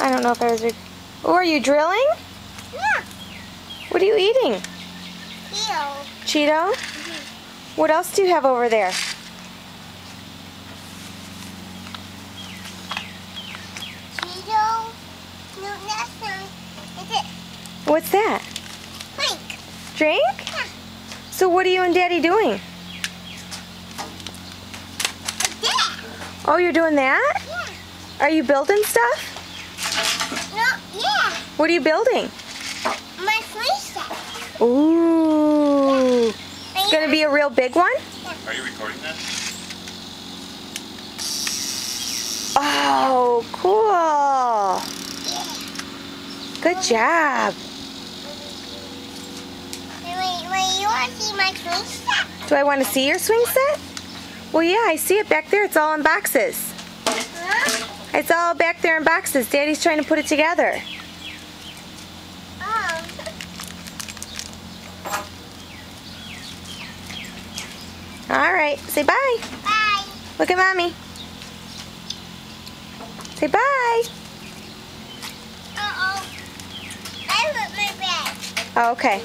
I don't know if I was... Oh, are you drilling? Yeah. What are you eating? Cheeto. Cheeto? What else do you have over there? Cheeto. No, that's not. Is it? What's that? Drink. Drink? Yeah. So what are you and Daddy doing? It's that. Oh, you're doing that? Yeah. Are you building stuff? No, yeah. What are you building? My swing set. Ooh. It's going to be a real big one? Are you recording that? Oh, cool. Good job. Wait, you want to see my swing set? Do I want to see your swing set? Well, yeah, I see it back there. It's all in boxes. Huh? It's all back there in boxes. Daddy's trying to put it together. Oh. All right. Say bye. Bye. Look at Mommy. Say bye. Uh-oh. I put my bag. Oh, okay.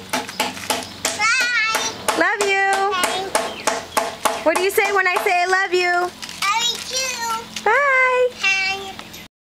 Bye. Love you. Bye. What do you say when I say I love you?